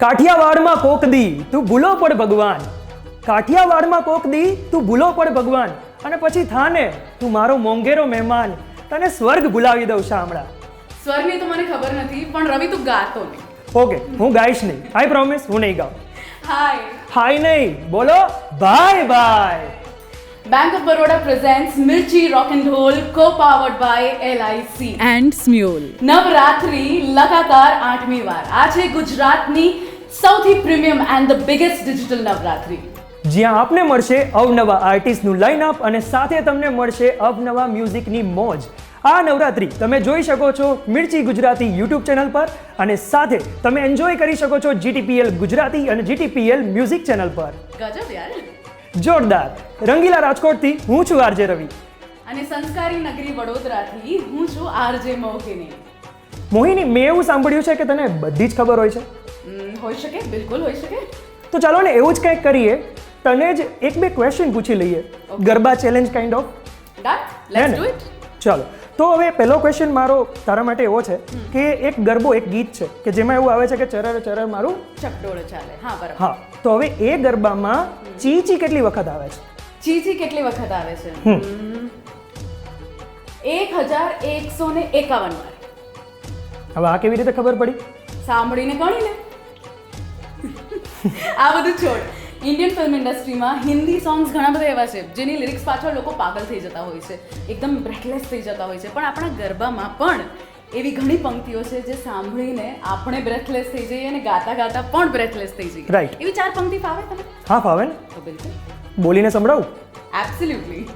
કાઠિયાવાડમાં કોક દી તું ભૂલો પડ ભગવાન, કાઠિયાવાડમાં કોક દી તું ભૂલો પડ ભગવાન, અને પછી થાને તું મારો મોંઘેરો મહેમાન, તને સ્વર્ગ ભૂલાવી દઉં શામળા. સ્વરની તો મને ખબર નથી, પણ રવિ તું ગાતો નહીં. ઓકે, હું ગાઈશ નહીં, આઈ પ્રોમિસ, હું નહીં ગાઉં. હાય. હાય નહીં, બોલો bye bye. Bank of Baroda presents Mirchi Rock and Roll co-powered by LIC and Smule. Navratri લગાતાર 8મી વાર. આ છે ગુજરાતની સૌથી premium and the biggest digital Navratri, જ્યાં આપને મળશે અવનવા આર્ટિસ્ટનું લાઇનઅપ અને સાથે તમને મળશે અવનવા મ્યુઝિકની મોજ. આ નવરાત્રી તમે જોઈ શકો છો મિર્ચી ગુજરાતી યુટ્યુબ ચેનલ પર, અને સાથે તમે એન્જોય કરી શકો છો GTPL ગુજરાતી અને GTPL મ્યુઝિક ચેનલ પર. ગજબ યાર. જોરદાર. રંગીલા રાજકોટથી હું છું RJ રવિ. અને સંસ્કારી નગરી વડોદરાથી હું છું RJ મોહિની. મોહિની, મેં એવું સાંભળ્યું છે કે તને બધી જ ખબર હોય છે. હોઈ શકે, બિલકુલ હોઈ શકે. તો ચાલો ને એવું જ કંઈક કરીએ, તને જ એક બે ક્વેશ્ચન પૂછી લઈએ, garba challenge kind of. Done, let's do it. ચાલો, તો હવે પહેલો ક્વેશ્ચન મારો તારા માટે એવો છે કે એક ગરબો, એક ગીત છે કે જેમાં એવું આવે છે કે ચરર ચરર મારું ચકડોળ ચાલે. હા, બરાબર. હા, તો હવે એ ગરબામાં ચી ચી કેટલી વખત આવે છે? ચીચી કેટલી વખત આવે છે? 1151 વાર. હવે આ કેવી રીતે ખબર પડી? સાંભળીને ગણીને. આ બધું છોડ. ઇન્ડિયન ફિલ્મ ઇન્ડસ્ટ્રીમાં હિન્દી સોંગ્સ ઘણા બધા એવા છે જેની લિરિક્સ પાછળ લોકો પાગલ થઈ જતા હોય છે, એકદમ બ્રેથલેસ થઈ જતા હોય છે, પણ આપણા ગરબામાં પણ એવી ઘણી પંક્તિઓ છે જે સાંભળીને આપણે બ્રેથલેસ થઈ જઈએ અને ગાતા ગાતા પણ બ્રેથલેસ થઈ જઈએ. Right. એવી 4 પંક્તિ ફાવે તમને? હા, ફાવે ને. તો બિલકુલ. બોલીને સંભળાવું? એબ્સોલ્યુટલી.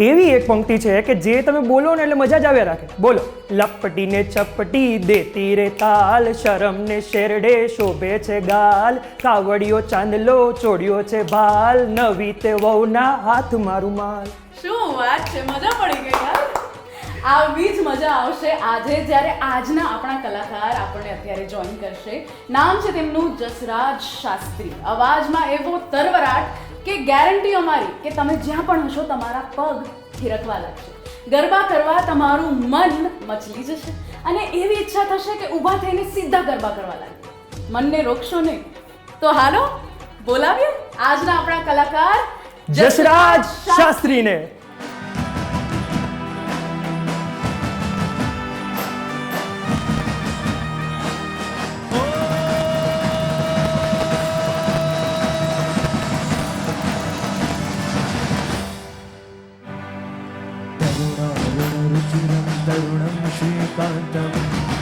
એવી એક પંક્તિ છે કે જે તમે બોલો ને એટલે મજા જ આવ્યા રાખે. બોલો. લપટી ને ચપટી દેતી રે તાલ, શરમ ને શેરડે શોભે છે ગાલ, કાવડિયો ચાંદલો ચોડ્યો છે ભાલ, નવી તે વહુના હાથ મારું માલ. શું વાત છે, મજા પડી ગઈ યાર. આવી જ મજા આવશે આજે જ્યારે આજના આપણા કલાકાર આપણને અત્યારે જોઈન કરશે. નામ છે તેમનું જસરાજ શાસ્ત્રી. અવાજમાં એવો તરવરાટ કે ગેરંટી અમારી કે તમે જ્યાં પણ હશો તમારા પગ થિરકવા લાગશે, ગરબા કરવા તમારું મન મચલી જશે, અને એવી ઈચ્છા થશે કે ઊભા થઈને સીધા ગરબા કરવા લાગે. મનને રોકશો નહીં. તો હાલો બોલાવીએ આજના આપણા કલાકાર જસરાજ શાસ્ત્રીને. तरुणं श्रीकान्तं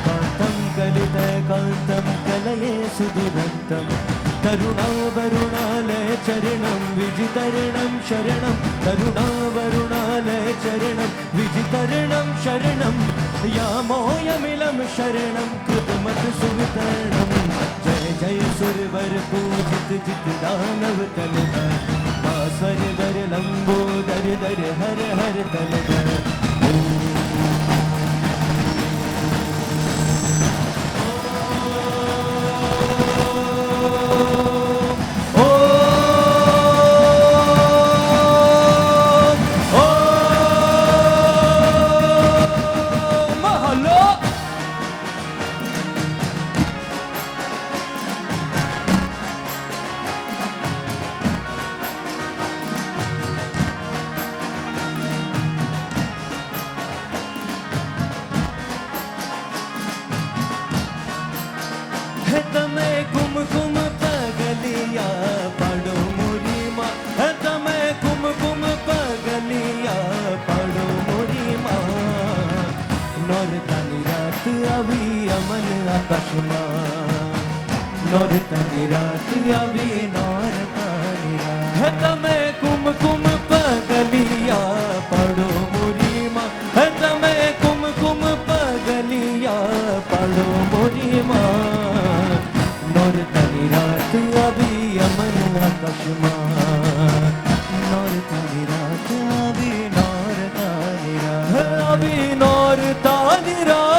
कान्तं कलितकान्तं कलये सुधुरन्तं तरुणावरुणालय चरणं विजितरणं शरणं तरुणावरुणालय चरणं विजितरणं शरणं यामोऽयमिलं शरणं कृतमत सुवितरणं जय जय सुरवर पूजित जित दानव तलधर स्वर वर लंबोदर दर हर हर तलधर. તમે કુમકુમ પગલિયા પાડો મોરીમાં, તમે કુમકુમ પગલિયા પાડો મોરીમાં, નોરતાની રાત આવી અમન આકાશમાં, નોરતાની રાત આવી નોરતાની રાત. તમે કુમકુમ પગલિયા પાડો મોરીમાં, તમે કુમકુમ પગલિયા પાડો મોરીમાં, નોરતાની રાત આવી અમન આકાશમાં, નોરતાની રાત આવી નોરતાની રાત આવી નોરતાની રાત.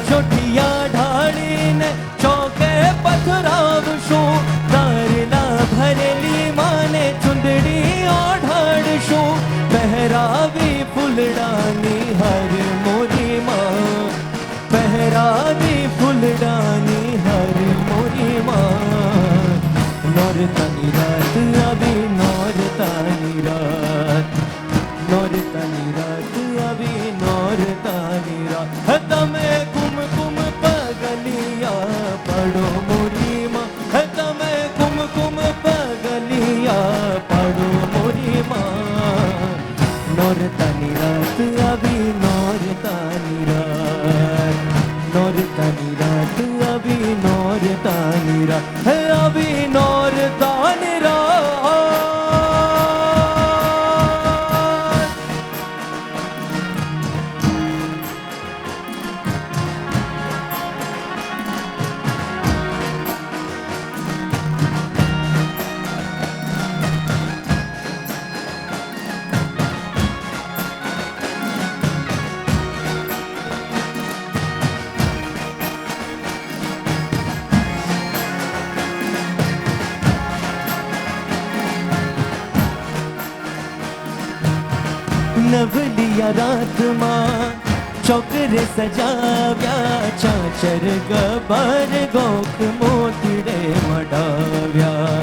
જોઠિયા ઢાળીને ચોકે પથરાવશું, તારલા ભરેલી માને ચુંદડી ઓઢાડશું, પહેરાવી ફૂલડાની હાર મોરી માં, પહેરાવી ફૂલડાની હાર મોરી માં. નોરતાની રાત આવી, નોરતાની રાત, નોરતાની રાત આવી, નોરતાની રાત. તમે કુમકુમ પગલિયા પડો મોરી માં, તમે કુમકુમ પગલિયા પડો મોરી માં. નોરતાની રાત આવી, નોરતાની રાત, નોરતાની રાત આવી, નોરતાની રાત આવી, નોરતાની રાત. નવલિયા રાતમાં ચોકરે સજાવ્યા, ચાચર ગબર ગોખ મોતીડે મડાવ્યા.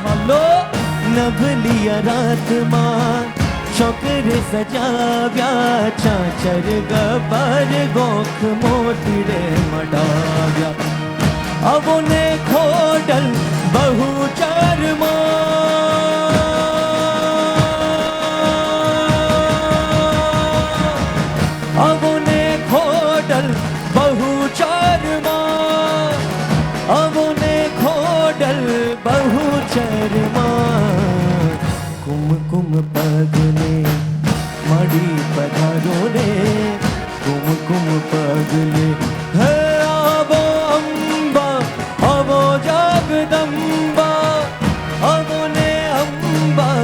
હલો નવલિયા રાતમાં ચોકરે સજાવ્યા, ચાચર ગબર ગોખ મોતીડે મડાવ્યા. અવો ને ખોડલ બહુ ચારમાં, અવો ને ખોડલ બહુ ચારમાં, અવો ને ખોડલ બહુ ચારમાં. કુમકુમ પગલે મળી પધારો રે, કુમકુમ પગલે હે આવો અંબા, આવો જગદંબા, આવો ને અંબા,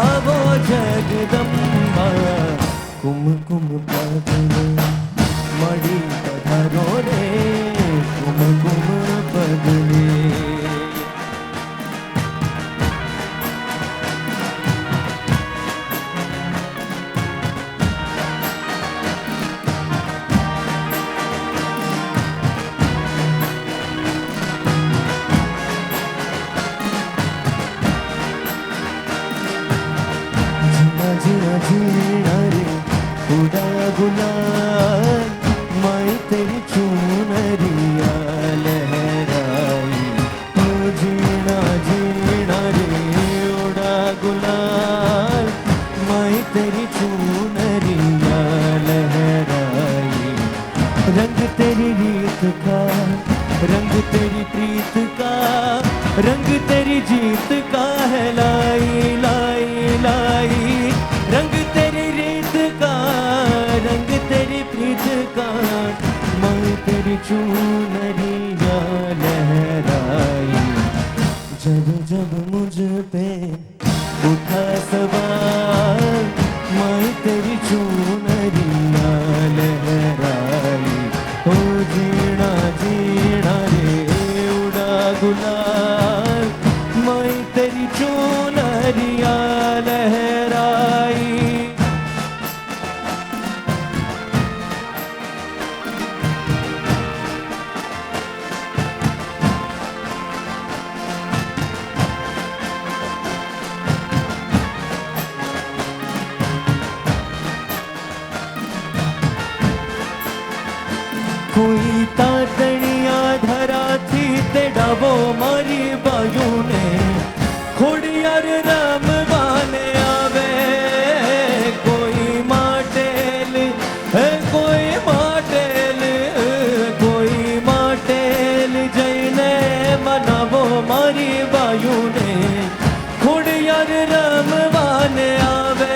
આવો જગદંબા. કુમકુમ પગલે મળી પધારો રે, કુમકુમ પગલે. जीना जीना रे उड़ा गुलाल, मैं तेरी चुनरिया लहराई. ओ जीना जीना रे उड़ा गुलाल, मैं तेरी चुनरिया लहराई. रंग तेरी रीत का, रंग तेरी प्रीत का, रंग तेरी जीत का है लाई लाई लाई. रंग तेरी रीत का, रंग तेरी प्रीत का, मैं तेरी चुनरिया लहराई. जब जब मुझ पे उठा सवाल, मैं तेरी चुनरिया लहराई. ओ जीना जीना रे उड़ा गुलाल, मैं तेरी चुनरिया लहराई. કોઈ તાતણિયા ધરાથી તે ડાબો મારી બાયુને, ખોડિયાર રમવાને આવે. કોઈ માટેલ હે કોઈ માટેલ, કોઈ માટેલ જઈને મનાવો મારી બાયુને, ખોડિયાર રમવાને આવે.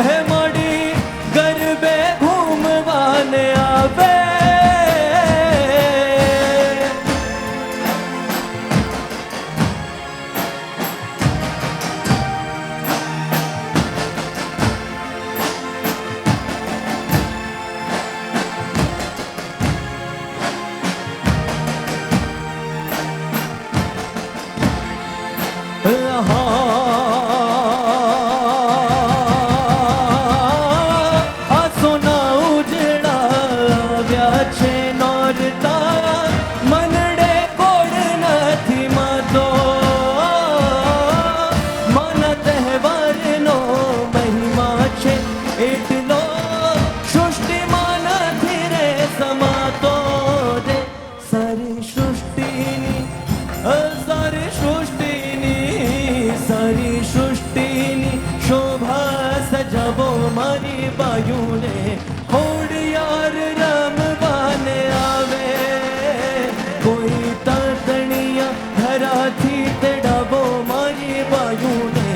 હે મારી ગરબે ઘૂમવાને આવે. બાયુને ખોડિયાર રમવાને આવે કોઈ તાતણિયા ધરાથી તેડાવો મારી બાયુને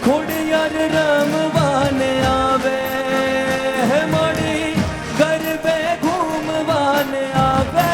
ખોડિયાર રમવાને આવે મારી ગરબે ઘૂમવાને આવે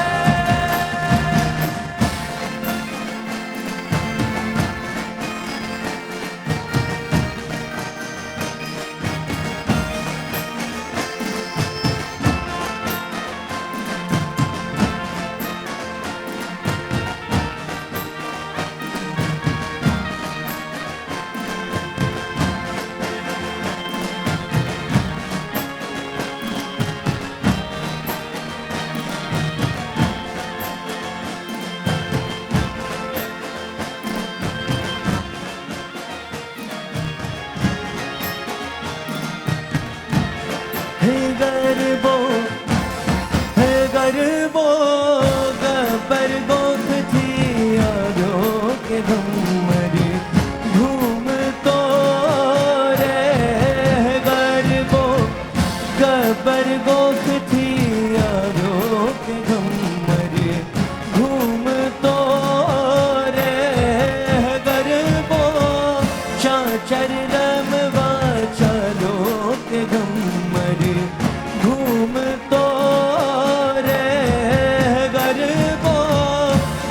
ગરબો ગબર ગોખથી આવ્યો કે ઘમરી ઘૂમતો રે ગરબો ગબર ગોખથી આવ્યો કે ઘમરી ઘૂમતો રે ગરબો ચાચર રમવા ચાલો કે ઘમરી ઘૂમતો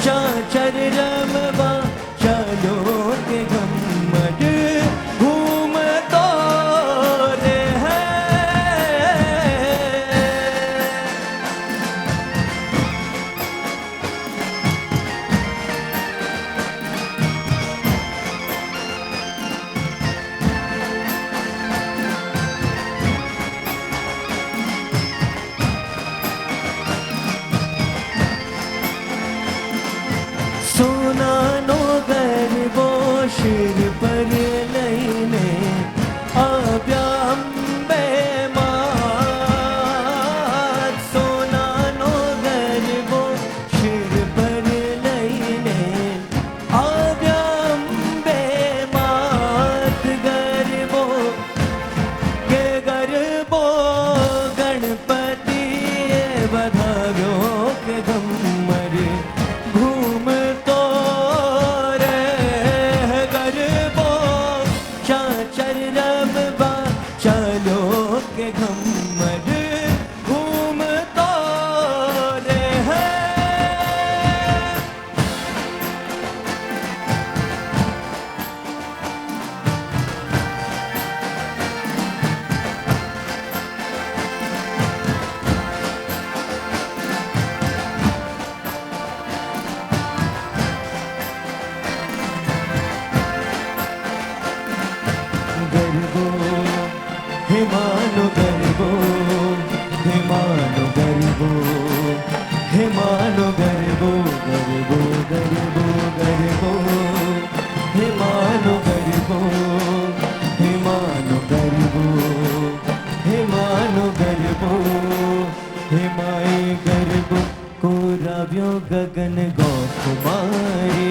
ચાચર રમવા ચાલો કે ઘમડ ઘૂમતો રે સોનાનો ગરબો શિર પર લઈને આવ્યા અંબે માં સોનાનો ગરબો શિર પર લઈને આવ્યા અંબે માત ગરબો કે ગરબો ગણપતિએ વધાવ્યો કે ગમરે ઘૂમતો રે ગરબો ચાચર રમવા ચાલો કે ઘમર ઘૂમતો રે ગરબો હેમાનો ગરબો હેમાનો ગરબો હેમાનો ગરબો ગરબો ગરબો ગરબો હેમાનો ગરબો હેમાનો ગરબો હેમાનો ગરબો હેમાએ ગરબો કોરાવ્યો ગગન ગોકુમારી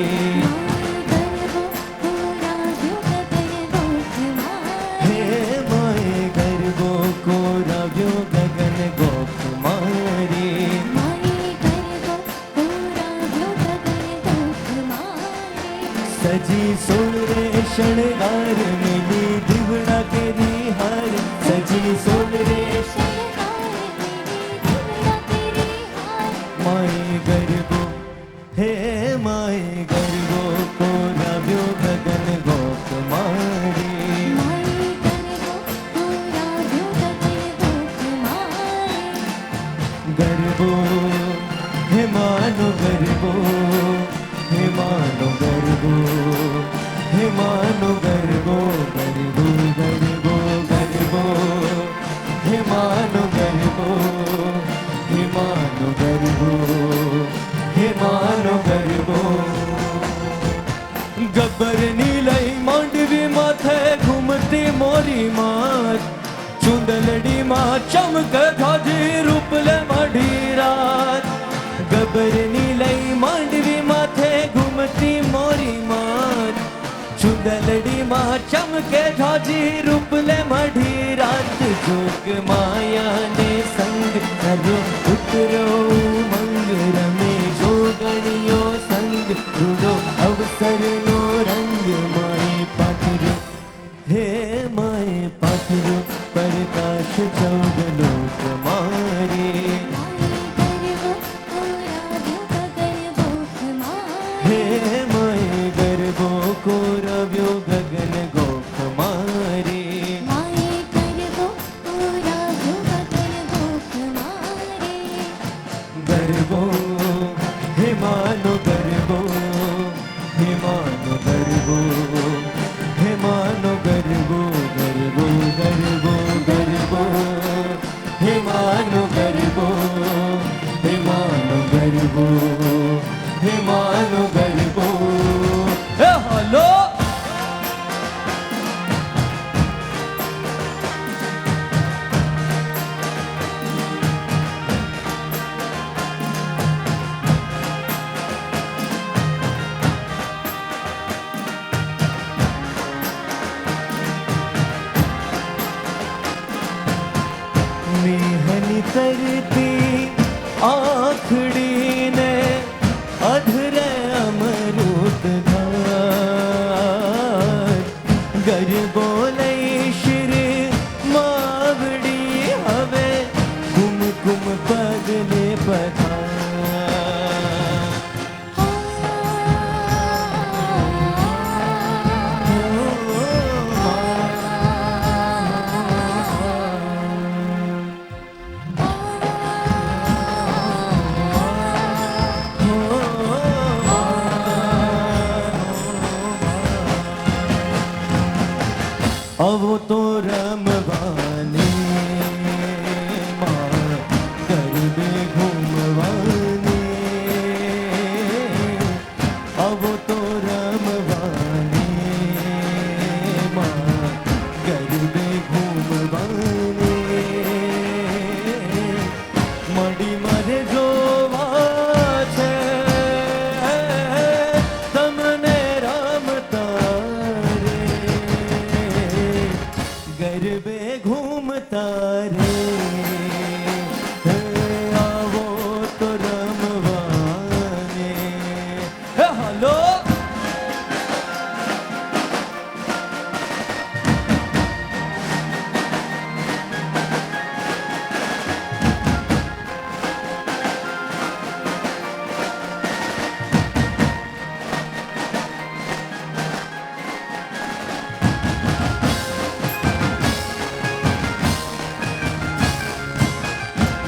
કોરાવ્યો ગગન ગોકુમારી સજી સોરે શણગાર મિલી દીવડા કેરી હાર સજી સોરે માય ગરબો હે માય ગરબો કોરાવ્યો ગગન ગોકુમારી ગરબો હેમાનો ગરબો હેમાનો ગરબો હેમાનો ગરબો ગરબો ગરબો ગરબો હેમાનો ગરબો હેમાનો ગરબો હેમાનો ગરબો ગબ્બરની લઈ માંડવી માથે ઘૂમતી મોરી માત ચુંદલડીમાં ચમક ખાધી રૂપલે મઢી રાત ગબ્બરની લઈ માંડવી માથે ઘૂમતી મોરી માત ગોંદલડી માં ચમકે ધોજી રૂપલે મઢી રાત જોગ માયાને સંગ કર્યો ઉતરો મંગ રમે જોગણીઓ સંગ રૂડો અવસરનો રંગ માએ પાથર્યો હે માએ પાથર્યો પ્રકાશ ચૌદ લોક મારે હે માએ ગરબો કોરવ્યો ગગન ગોખ મારે ગરબો હેમાનો ગરબો હેમાનો ગરબો હેમાનો ગરબો ગરબો ગરબો ગરબો હેમાનો ગરબો હેમાનો ગરબો હેમાનો ગરબો હે હાલો મેહની તરતી આખડીને અધરે અમૃત ધાર ગરબો લઈ શિર માવડી હવે કુમકુમ પગલે અવો તો રમવાને માં ગરબે ઘૂમવાને અવો તો રમવાને માં ગરબે ઘૂમવાને મડી મારે જોવા છે તમને રમતા ગરબે ઘૂમતા રે આવો તો રમવાને હે હાલો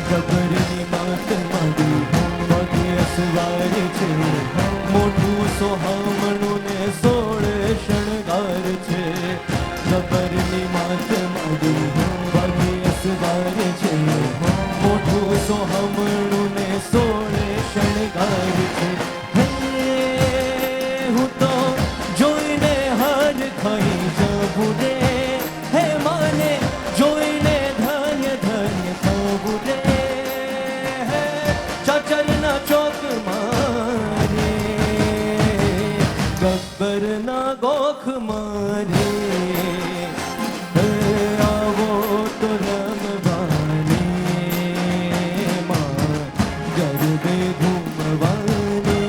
ગબરની માત માંડી પગે અસવાર છે મોટું સોહામણું ને સોળ શણગાર છે ગબરની માત માંડી પગે અસવાર છે મોટું સોહામણું ને સોળ શણગાર છે હે હું તો જોઈને હાર ખાઈ જવું રે હે માને જોઈને ધન્ય ધન્ય થવું રે ચાચરના ચોક મારે ગબ્બરના ગોખ મારે આવો તો રમવાને માં ગરબે ઘૂમવાને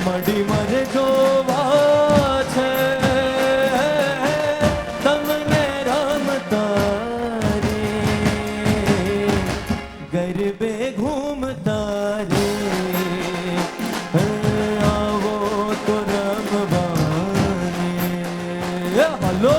મડી મારે જોવા છે તમને રમતા રે ગરબે ઘૂમતા રે આવો તો રમવાને હાલો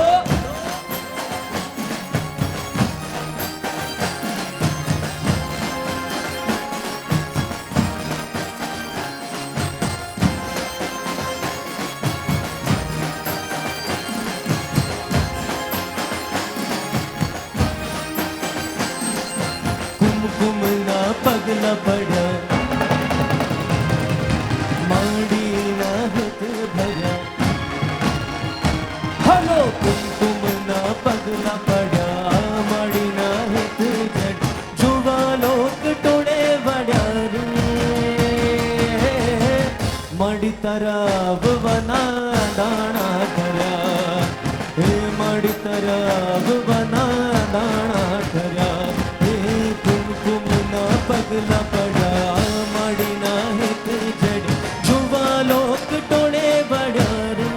કુમકુમના પગલા પડ્યા માંડીના હિત ભર્યા હલો કુમકુમના પગલા પડ્યા માંડીના હિત જડ જુવા લોક ટોળે વળ્યા રે માંડી તરફ વના દાણા કર્યા, હે મળી તરફ વના દાણા કર્યા, હે કુમકુમના પગલા પડ્યા, મળીના હેત જડી જુવા લોક ટોળે વળ્યા રે,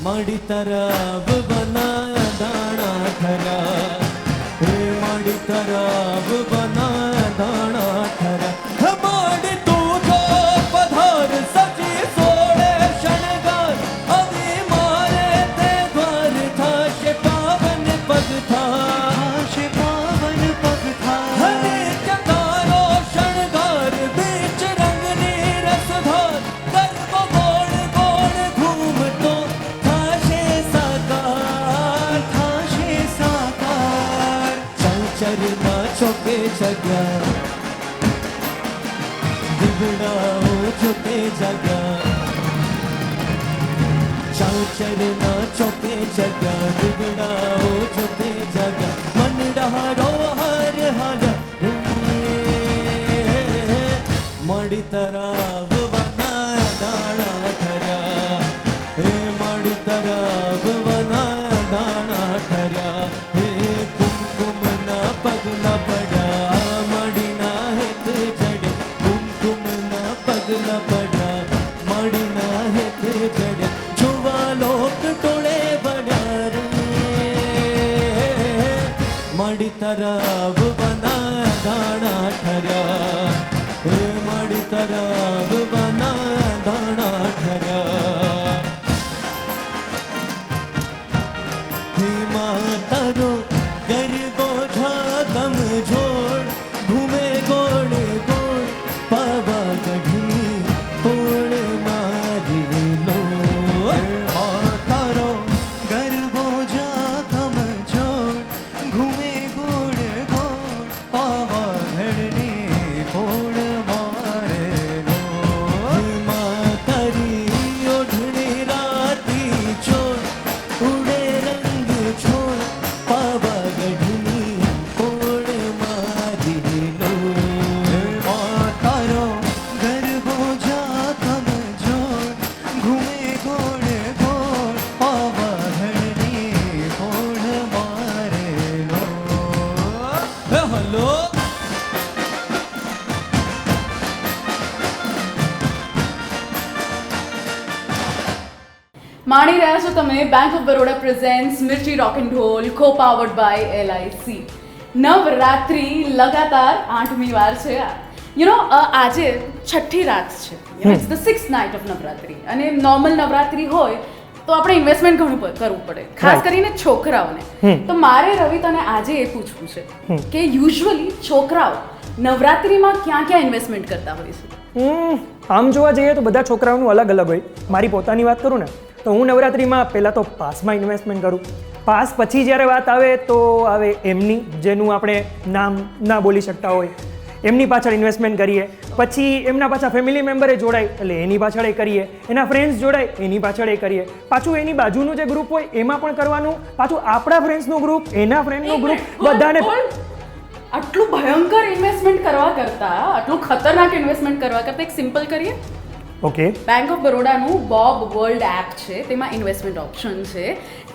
મળી તરફ વના દાણા કર્યા, હે મળી તરફ વના દાણા કર્યા, મળી તું જો પધાર સજી સોળે શણગાર, હવે મારે તે દ્વાર થાશે પાવન પગ થાશે પાવન પગ થાશે, ચકારો શણગાર બીચ રંગની રસધાર, ગરબો ગોળ ગોળ ઘૂમતો થાશે સાકાર થાશે સાકાર, ચંચરના ચોકે જગ્યા દીવડાઓ જોતે જગ્યા, ચાચરના ચોકે જગ્યા દીવડાઓ જોતે જગ્યા, મનડારો હર હર મળી તરાવ વના દાણા ઠર્યા, હે મળી તરાવ વના દાણા ઠર્યા, હે કુમકુમના પગલા પડ્યા, મળીના હેત જડે કુમકુમના પગલા પડ્યા, મળીના હેત જડે જોવા લોક ટોળે વળ્યા રે, મળી તરફ વના દાણા ઠર્યા, હે મળી તરફ વના દાણા ઠર્યા, હે માતારો ગરબો ઝાકમ જોડ, ઘૂમે ગોળ ગોળ પાવાગઢની પોળ મારી લો, માતારો ગરબો ઝાકમ જોડ, ઘૂમે ગોળ ગોળ પાવાગઢની પોળ મારે લો, માતારી ઓઢણી રાતી ચોર, ઉડે રંગ છોડ પાવાગઢની પોળ મારી લો, માતારો ગરબો ઝાકમ જોડ, ઘૂમે ગોળ ગોળ પાવાગઢની પોળ મારે લો. હલો માણી રહ્યા છો તમે Bank of Baroda presents Mirchi rock and roll co powered by LIC. Navratri લગાતાર 8મી વાર છે. આજે છઠ્ઠી રાત છે. It's the 6th night of Navratri. અને નોર્મલ નવરાત્રી હોય તો આપણે ઇન્વેસ્ટમેન્ટ ઘણું કરવું પડે, ખાસ Right. કરીને છોકરાઓને. તો મારે રવિ તને આજે એ પૂછવું છે કે યુઝ્યુઅલી છોકરાઓ નવરાત્રીમાં ક્યાં ક્યાં ઇન્વેસ્ટમેન્ટ કરતા હોય છે? આમ જોવા જઈએ તો બધા છોકરાઓનું અલગ અલગ હોય. મારી પોતાની વાત કરું ને તો હું નવરાત્રિમાં પહેલાં તો પાસમાં ઇન્વેસ્ટમેન્ટ કરું. પાસ પછી જ્યારે વાત આવે તો આવે એમની, જેનું આપણે નામ ના બોલી શકતા હોય, એમની પાછળ ઇન્વેસ્ટમેન્ટ કરીએ. પછી એમના પાછા ફેમિલી મેમ્બરે જોડાય એટલે એની પાછળ એ કરીએ, એના ફ્રેન્ડ્સ જોડાય એની પાછળ એ કરીએ, પાછું એની બાજુનું જે ગ્રુપ હોય એમાં પણ કરવાનું, પાછું આપણા ફ્રેન્ડ્સનું ગ્રુપ, એના ફ્રેન્ડનું ગ્રુપ, બધાને. આટલું ભયંકર ઇન્વેસ્ટમેન્ટ કરવા કરતા, આટલું ખતરનાક ઇન્વેસ્ટમેન્ટ કરવા કરતા એક સિમ્પલ કરીએ. ઓકે, બેંક ઓફ બરોડાનું બોબ વર્લ્ડ એપ છે, તેમાં ઇન્વેસ્ટમેન્ટ ઓપ્શન છે.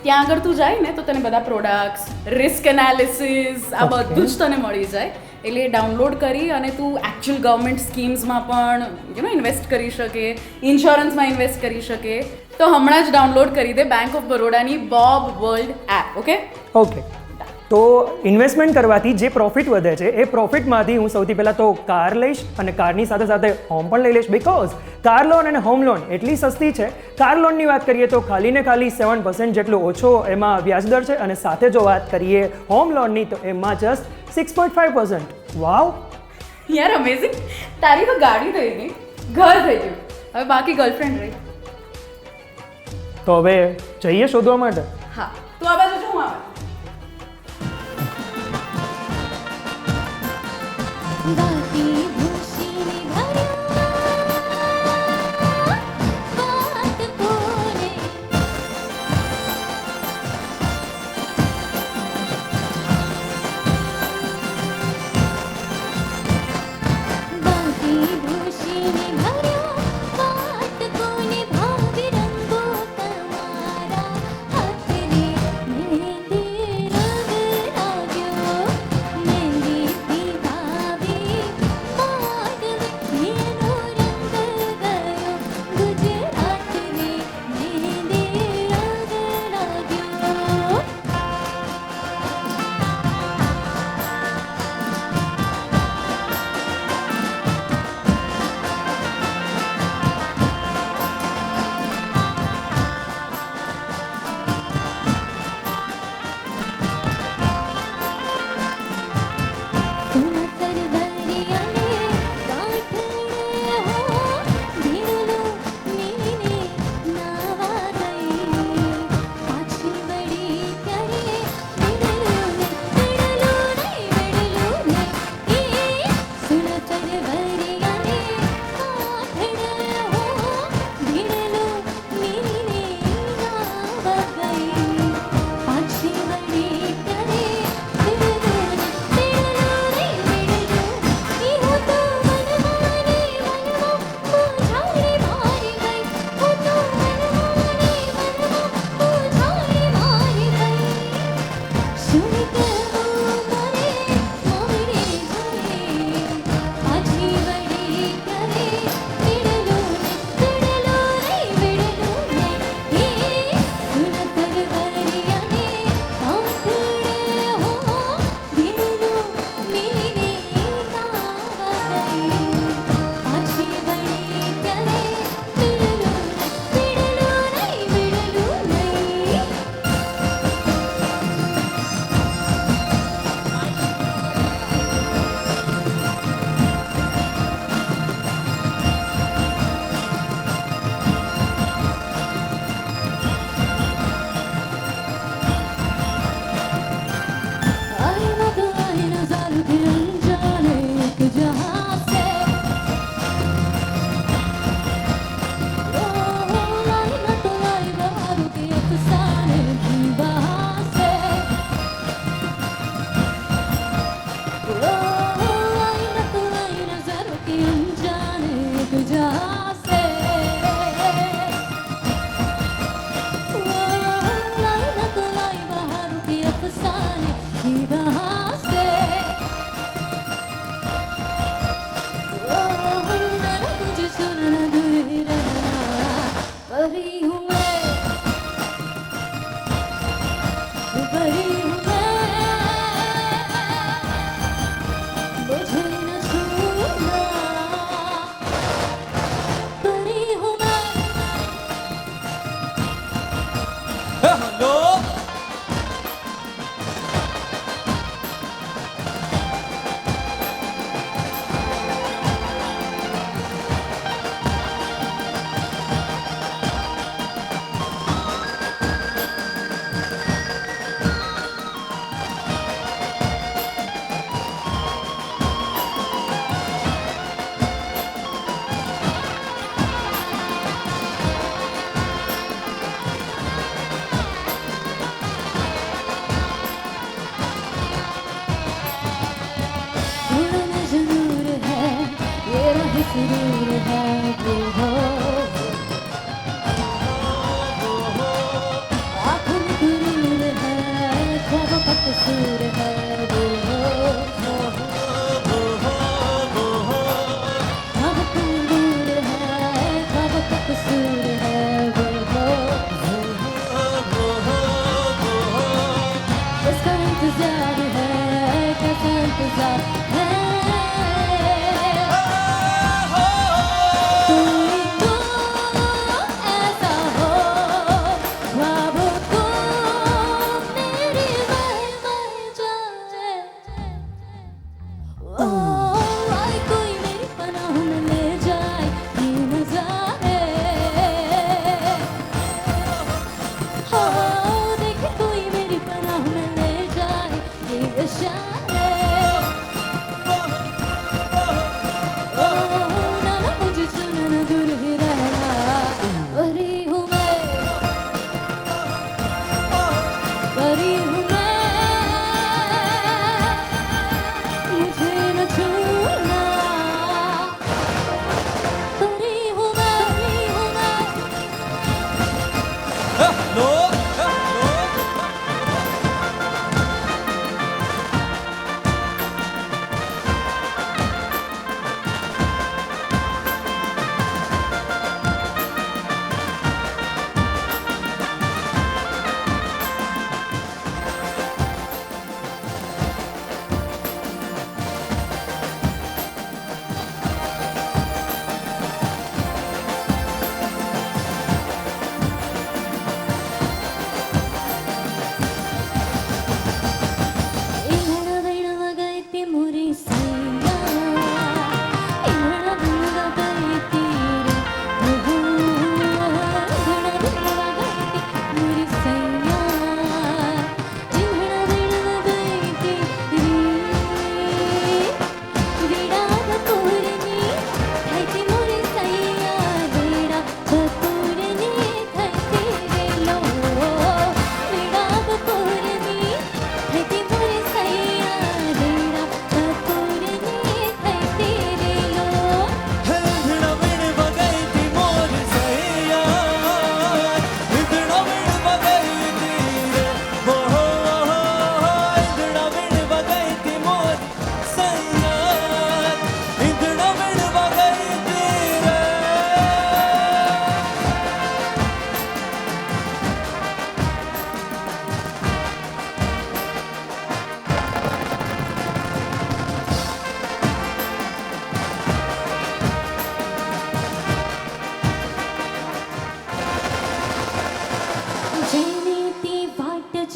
ત્યાં આગળ તું જાય ને તો તને બધા પ્રોડક્ટ્સ, રિસ્ક એનાલિસિસ, આ Okay. બધું જ તને મળી જાય. એટલે ડાઉનલોડ કરી અને તું એકચ્યુઅલ ગવર્મેન્ટ સ્કીમ્સમાં પણ ઇન્વેસ્ટ કરી શકે, ઇન્સ્યોરન્સમાં ઇન્વેસ્ટ કરી શકે. તો હમણાં જ ડાઉનલોડ કરી દે બેંક ઓફ બરોડાની bob World app. Okay, okay. તો ઇન્વેસ્ટમેન્ટ કરવાથી જે પ્રોફિટ વધે છે એ પ્રોફિટમાંથી હું સૌથી પહેલાં તો કાર લઈશ અને કારની સાથે સાથે હોમ પણ લઈ લઈશ. બિકોઝ કાર લોન અને હોમ લોન એટલી સસ્તી છે. કાર લોનની વાત કરીએ તો ખાલી ને ખાલી 7% જેટલો ઓછો એમાં વ્યાજદર છે, અને સાથે જો વાત કરીએ હોમ લોનની તો એમાં જસ્ટ 6.5%. વાવ યાર અમેઝિંગ. તારી તો ગાડી થઈ ગઈ, ઘર થઈ ગયું, હવે બાકી ગર્લફ્રેન્ડ રહી. તો હવે જઈએ શોધવા માટે. હા, તું આ બાજુ શું આવે? बाती भूषी भरा बात बोले बाती भूषी भरा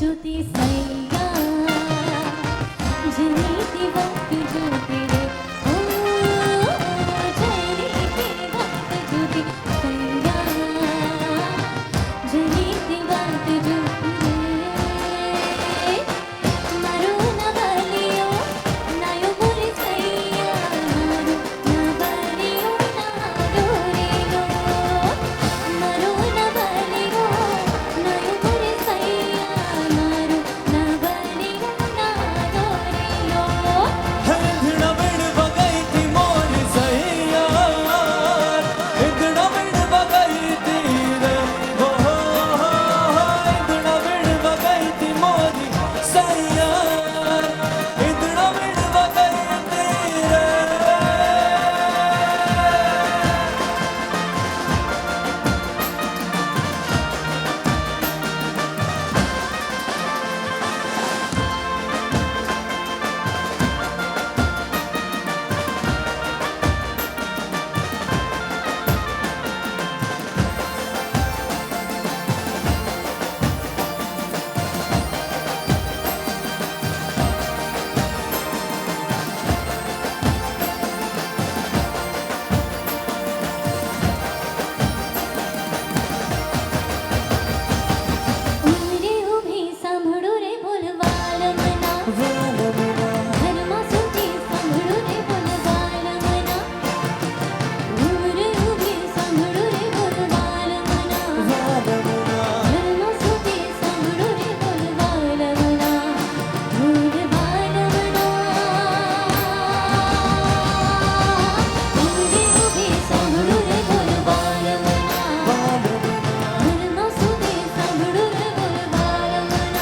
ज्योति सैया जली वक्त ज्योति रे ओ जली वक्त ज्योति सैया जली वक्त ज्योति रे मारो न बलियो नायो बोले सैया मारो न बलियो नारो रे मारो न बलियो नायो बोले सैया मारो न बलियो नारो रे इंधड़ा बिन बगई थी मोर सैया इंधड़ा बिन बगई थी रे हो इंधड़ा बिन बगई थी मोर सैया इंधड़ा बिन बगई थी रे ઉમરે ઉભી સાંભળો રે બોલવાલ મના ઘરમાં સૂતી સાંભળો રે બોલવાલ મના ઉમરે ઉભી સાંભળો રે બોલવાલ મના ઘરમાં સૂતી સાંભળો રે બોલવાલ મના બોલવાલ મના ઉમરે ઉભી સાંભળો રે બોલવાલ મના ઘરમાં સૂતી સાંભળો રે બોલવાલ મના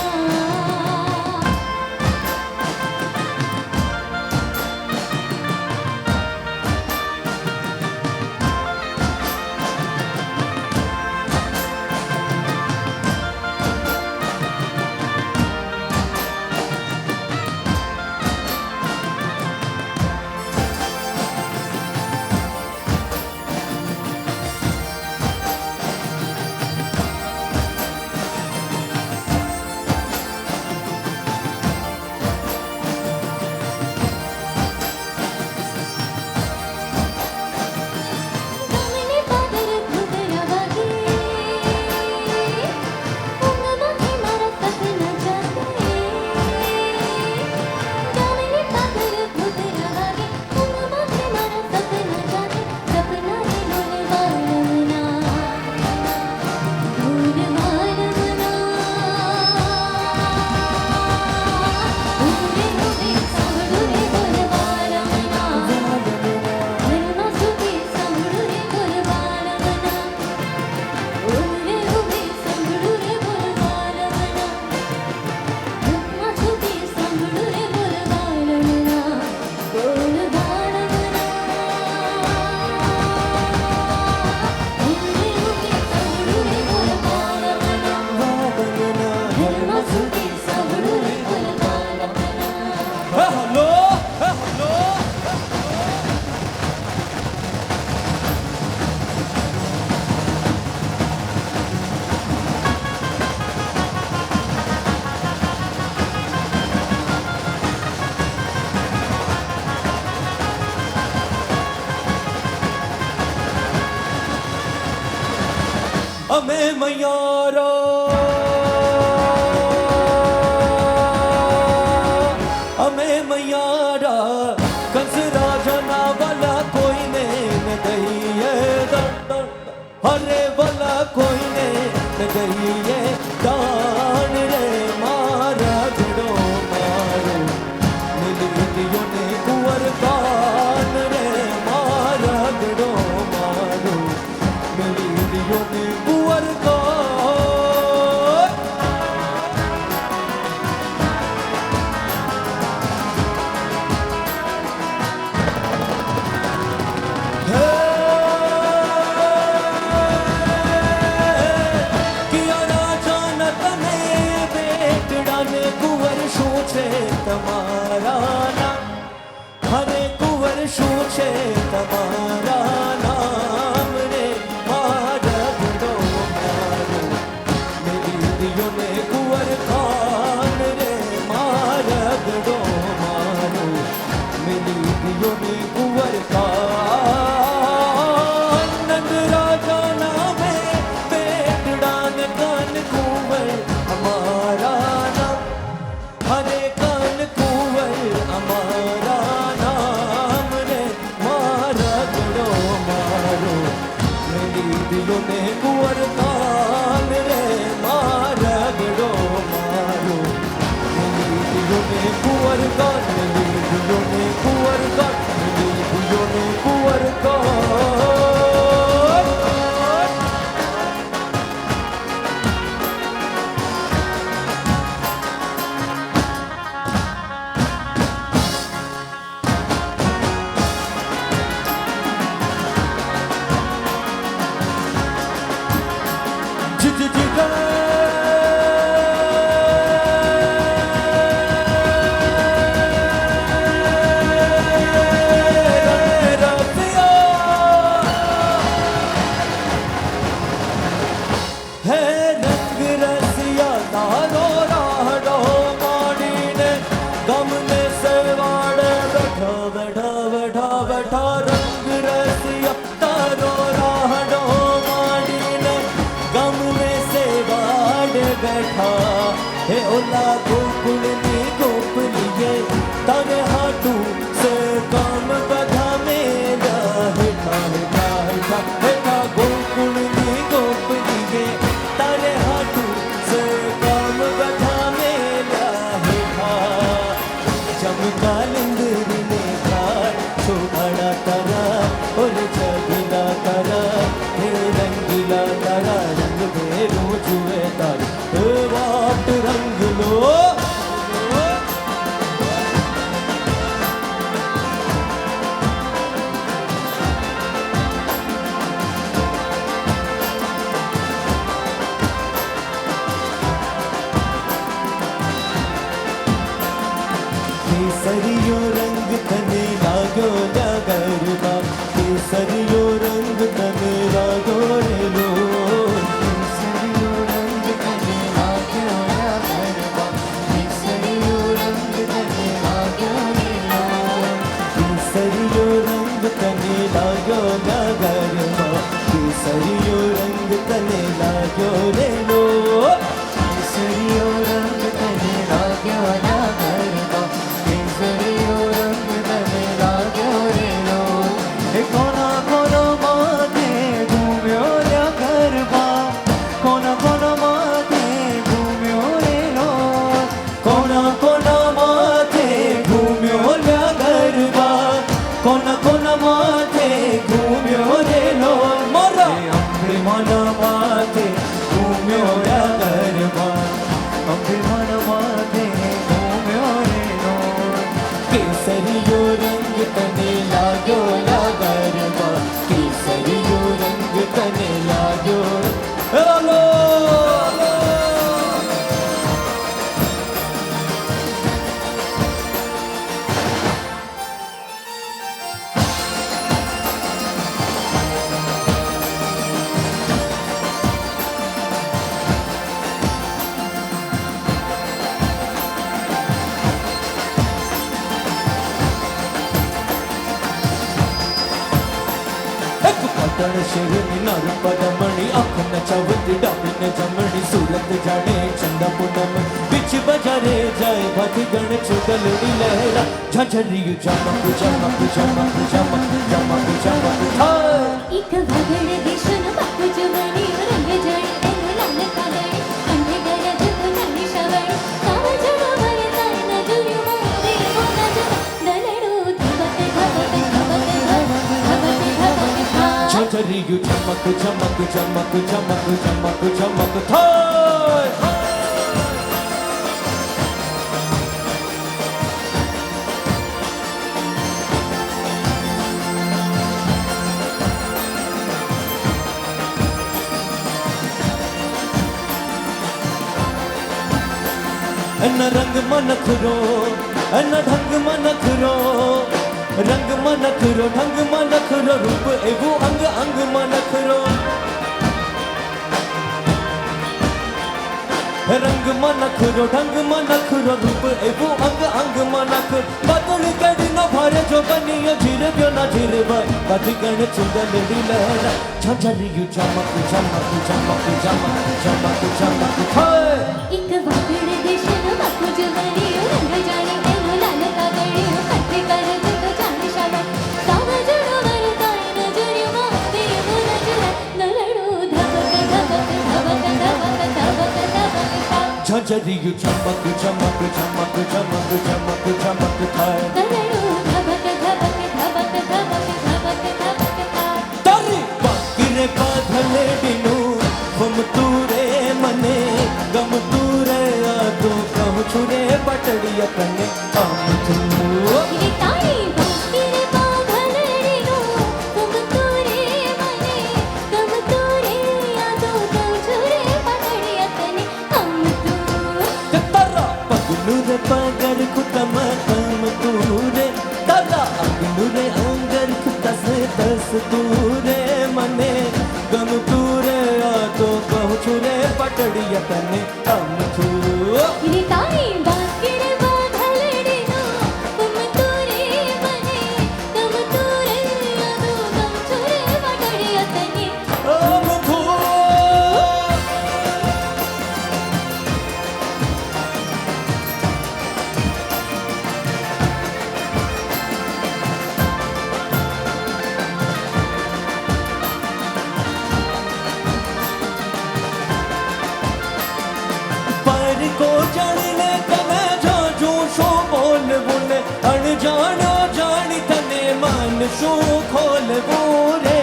ગમને પાદર ઘૂઘરા વાગે ઊંઘમાંથી મારા સપના જાગે ગમને પાદર ઘૂઘરા વાગે ઊંઘમાંથી મારા સપના જાગે સપના રે બોલવાલ મના બોલવાલ મના ઉમરે ઉભી સાંભળો રે બોલવાલ મના ઘરમાં સૂતી સાંભળો રે બોલવાલ મના ઉમરે ઉભી સાંભળો રે બોલવાલ મના ઘરમાં સૂતી સાંભળો રે બોલવાલ મના બોલવાલ મના ઉમરે ઉભી સાંભળો રે બોલવાલ મના ઘરમાં સૂતી સાંભળો રે બોલવાલ મના हेलो हेलो अमे मयारा अमे मयारा कंस राजा ना वाला कोई ने न दहिए हरे वाला कोई ने न दहिए दान रे मारा घड़ो मारो मिली दियो ने कुंवर दान रे मारा घड़ो मारो मिली दियो ने कुंवर दान किया राजा न तने बेटड़ा ने कुंवर शू छे તમારા નામ હરે કુંવર શું છે તમારા નામ રે મારા ઘડો મારો મેરી દિયો ને કુંવર કા बैठा हे ओला गोकुळनी गोपलिये तारे हाटू से काम बधा मेला हेठा हेठा हेठा हेठा गोकुळनी गोपलिये तारे हाटू से काम बधा मेला हेठा चमका लिंदरीने खाट शोभाळा तारा ओले जगिला तारा हे रंगीला तारा रंग भेरू जुए तारा हे वाट रंग लो केसरियो रंग तने लागो जा गरबा केसरियो रंग तने लागो रे लो केसरियो रंग तने लागो जा गरबा केसरियो रंग तने लागो रे लो केसरियो रंग तने लागो जा गरबा केसरियो रंग तने लागो रे लो केसरियो रंग तने लागो जा गरबा केसरियो रंग तने लागो रे लो हे कोना कोना माथे घूम्यो रे गरबा कोना कोना माथे घूम्यो रे लो कोना कोना माथे घूम्यो रे गरबा कोना कोना माथे घूम्यो रे लो मोरा अम्बे मना माथे घूम्यो रे गरबा अम्बे मना माथे घूम्यो रे लो केसरियो रंग तने लागो ला गरबा केसरियो रंग तने लागो हेलो एक पटण शहर नर्मदमणि अखन चवती डाबिन जमणी सूरत जाने चंदा पूनम बिच बजारे जाए भति गण चुगलड़ी लहरा झंझरी चमक चमक चमक चमक चमक चमक हाय एक भगण दिशुन बापू जुवणी रंग जळी एनु लाल कागणी कंठे गरज पुनमी श्रवणी कावजळ वरताय नजुर्यु मोदे मोनज दलडू धबक धबक धबक धबक धबक धबक झंझरी चमक चमक चमक चमक चमक चमक हाय न रंग मनखरो न ढंग मनखरो रंग मनखरो ढंग मनखरो रूप एवो अंग अंग मनखरो रंग मनखरो ढंग मनखरो रूप एवो अंग अंग मनख बदल गड़ी न भरे जो बनियो झिर गयो न झिर भाई कथी गण चुगलड़ी लहरा झंझरी चमक चमक चमक चमक चमक चमक हाय एक भगण दिशुन बापू जुवणी रंग जळी एनु लाल कागणी कंठे गरज पुनमी श्रवणी कावजळ वरताय नजुर्यु मोदे मोनज दलडू धबक धबक धबक धबक धबक धबक झंझरी चमक चमक चमक चमक चमक चमक थाय दलडू धबक धबक धबक धबक धबक धबक तारी बाकिरे बाधले दिनु हम तूरे मने गम तूरे आदो कहूँ छुरे पटड़िया कने काम तू रे ताई बाकिरे बाधले नो तुम तोरे मने तुम तोरे यादो तुम छुरे पकड़िया कने हम तू तारा पगलू रे पगर कुतम तम तूरे तारा अगलू रे अंगर कुतस तस तूरे मने गम तूरे आदो कहूँ छुरे पटड़िया कने काम तू रे ताई बाकिरे बाधले नो तुम तोरे मने तुम तोरे यादो तुम छुरे पकड़िया कने हम भू શું ખોલવું રે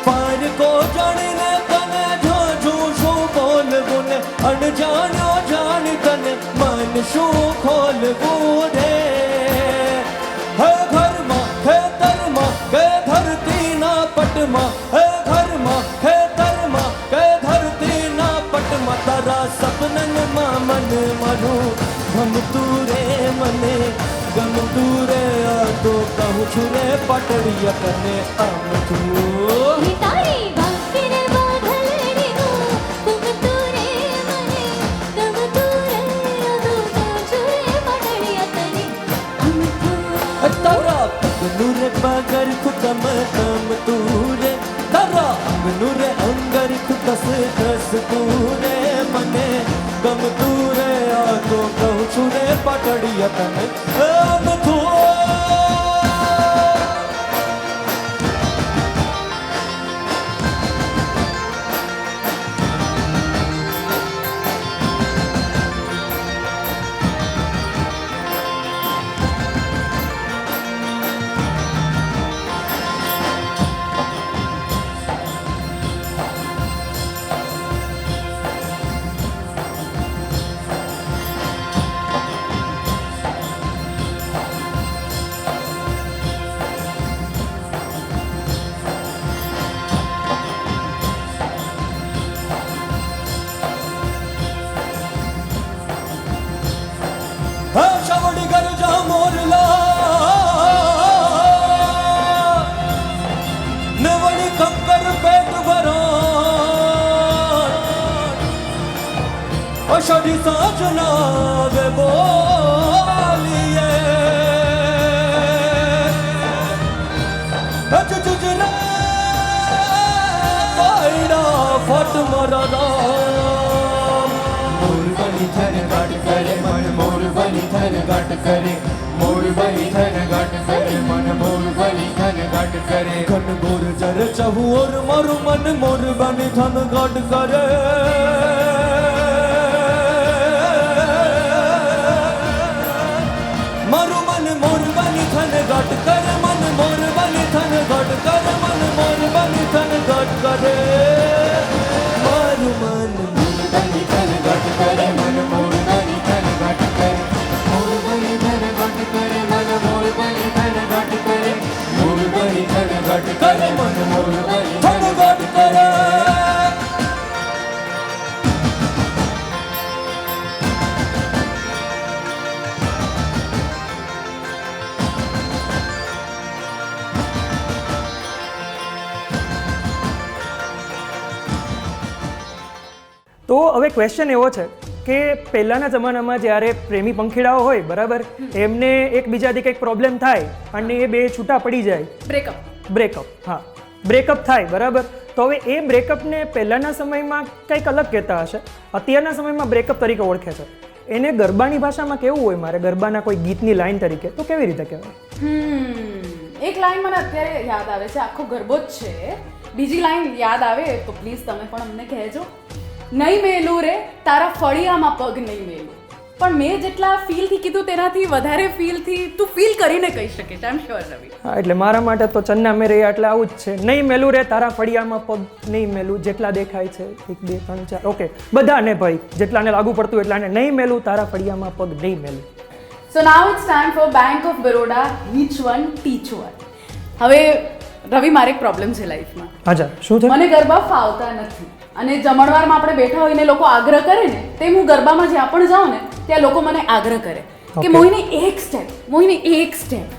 પાર કો જાણીને તને જોજું શું બોલવું ને અણજાણ્યો જાણી તને મન શું ખોલવું રે હે ઘરમાં ખેતરમાં કે ધરતીના પટમાં હે ઘરમાં ખેતરમાં કે ધરતીના પટમાં તારા સપનનમાં મન મારું ગમતું રે મને ગમતું રે આ તો કહું છું રે પટડિયા તને આમ તું હે તારી વાંસરે બાંધલડી હું ગમતું રે મને ગમતું રે અદો તાજુએ પટડિયા તને અમથું તારા પગનું રે પગર ખુકમ તમ તું રે તારા અંગનું રે અંગર ખુકસ કસ તું રે મને ગમતું રે આ તો કહું છું રે પટડિયા તને આમ તું शावड़ी कर जा मोरला नवड़ी कंकर पेट भरा अषाढ़ी साजना वे बोलिए जुजुना पायड़ा फट मरा मोर बनी थन गाट करे मन मोर बनी थन गाट करे मोर बनी थन गाट करे मन मोर बनी थन गाट करे घन घोर जर चहु और मारू मन मोर बनी थन गाट करे मारू मन मोर बनी थन गाट करे मन मोर बनी थन गाट करे मन मोर बनी थन गाट करे मारू मन मोर बनी थन गाट करे मन मोर बनी थन गाट करे मोर बनी थन गाट करे मन मोर बनी थन गाट करे मोर बनी थन गाट करे मन मोर बनी थन गाट करे તો હવે ક્વેશ્ચન એવો છે કે પહેલાંના જમાનામાં જ્યારે પ્રેમી પંખીડાઓ હોય બરાબર એમને એકબીજાથી કંઈક પ્રોબ્લેમ થાય અને એ બે છૂટા પડી જાય બ્રેકઅપ હા બ્રેકઅપ થાય બરાબર તો હવે એ બ્રેકઅપને પહેલાંના સમયમાં કંઈક અલગ કહેતા હશે અત્યારના સમયમાં બ્રેકઅપ તરીકે ઓળખે છે એને ગરબાની ભાષામાં કેવું હોય મારે ગરબાના કોઈ ગીતની લાઈન તરીકે તો કેવી રીતે કહેવાય એક લાઈન મને અત્યારે યાદ આવે છે આખો ગરબો જ છે બીજી લાઈન યાદ આવે તો પ્લીઝ તમે પણ અમને કહેજો નહીં મેલું રે તારા ફળિયામાં પગ નહીં મેલું પણ મેં જેટલા ફીલથી કીધું તેનાથી વધારે ફીલથી તું ફીલ કરીને કહી શકે છે આઈ એમ શ્યોર રવિ હા એટલે મારા માટે તો ચન્ના મેરે એટલે આવું જ છે નહીં મેલું રે તારા ફળિયામાં પગ નહીં મેલું જેટલા દેખાય છે 1 2 3 4 ઓકે બધાને ભાઈ જેટલાને લાગુ પડતું એટલાને નહીં મેલું તારા ફળિયામાં પગ નહીં મેલું so now it's time for Bank of Baroda each one teach one હવે રવિ મારે એક પ્રોબ્લેમ છે લાઈફમાં હાજા શું છે મને ગરબા ફાવતા નથી અને જમણવારમાં આપણે બેઠા હોય ને લોકો આગ્રહ કરે ને તેમ હું ગરબામાં જ્યાં પણ જાઉં ને ત્યાં લોકો મને આગ્રહ કરે કે Okay. મોહિની એક સ્ટેપ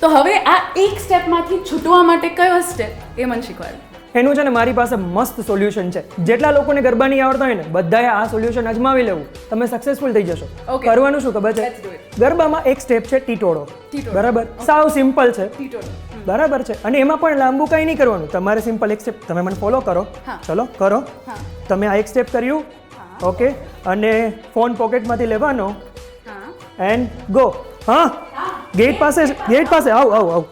તો હવે આ એક સ્ટેપમાંથી છૂટવા માટે કયો સ્ટેપ એ મને શીખવાડો એનું છે ને મારી પાસે મસ્ત સોલ્યુશન છે જેટલા લોકોને ગરબા નહીં આવડતા હોય ને બધાએ આ સોલ્યુશન અજમાવી લેવું તમે સક્સેસફુલ થઈ જશો Okay. કરવાનું શું ખબર છે Let's do it. ગરબામાં એક સ્ટેપ છે ટીટોળો ટીટોળો. બરાબર સાવ સિમ્પલ છે ટીટોળો. બરાબર છે અને એમાં પણ લાંબુ કંઈ નહીં કરવાનું તમારે સિમ્પલ એક સ્ટેપ તમે મને ફોલો કરો હા. ચલો કરો હા. તમે આ એક સ્ટેપ કર્યું ઓકે અને ફોન પોકેટમાંથી લેવાનો હા એન્ડ ગો હા ગેટ પાસે આવ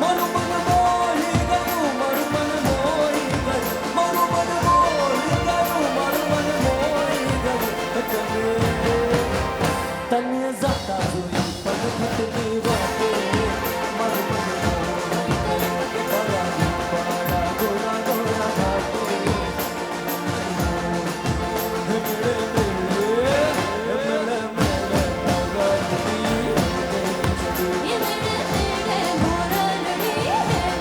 મારું મન મોહી ગયું મારું મન મોહી ગયું મારું મન મોહી ગયું મારું મન મોહી ગયું તને જાતા જોઈ પગ ફટની વાતે મારું મન મોહી ગયું કે બરા પાડા ગોરા ગોરા ઘાટે ये मेरे मोरलड़ी है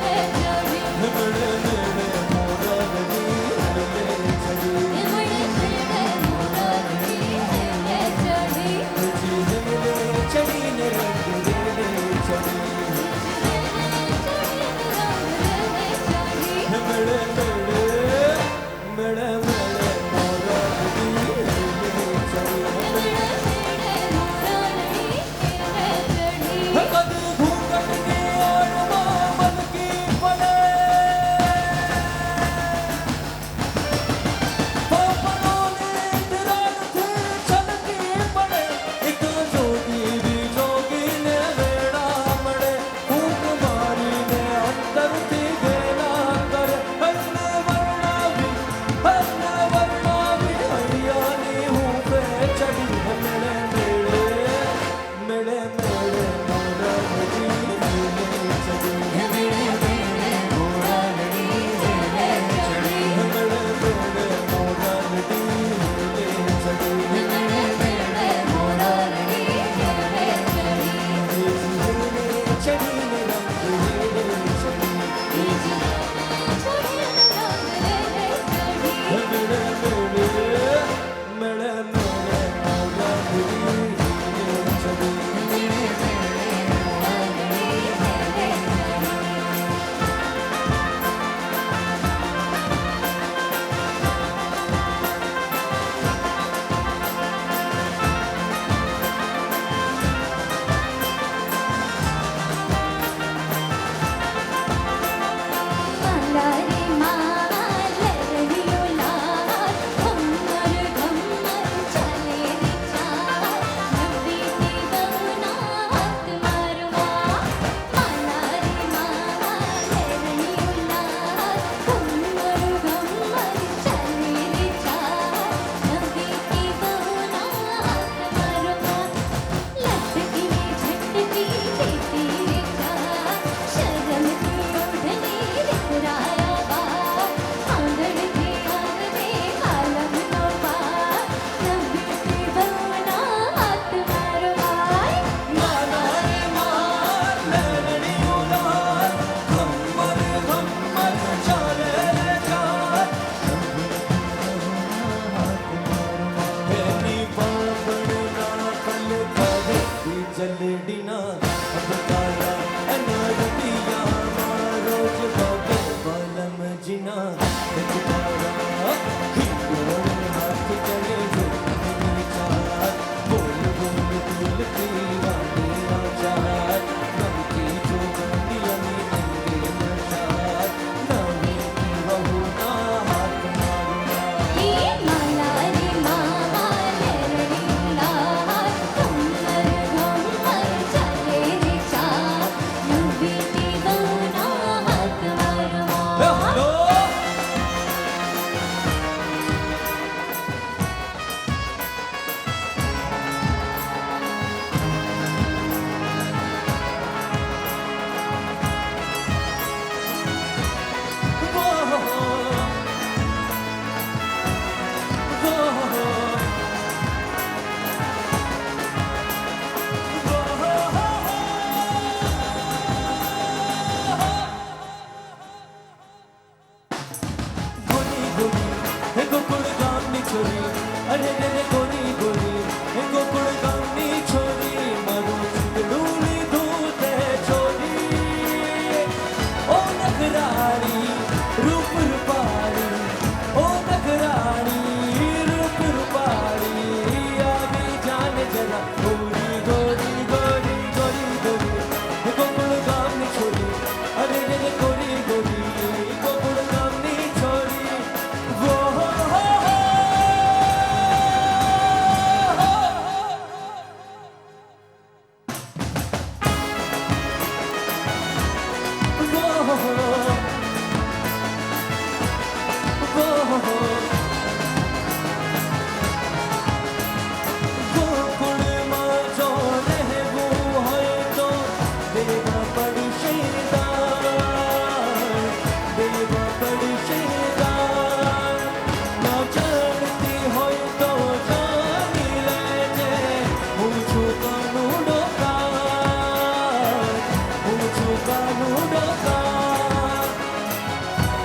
માનું ડોકા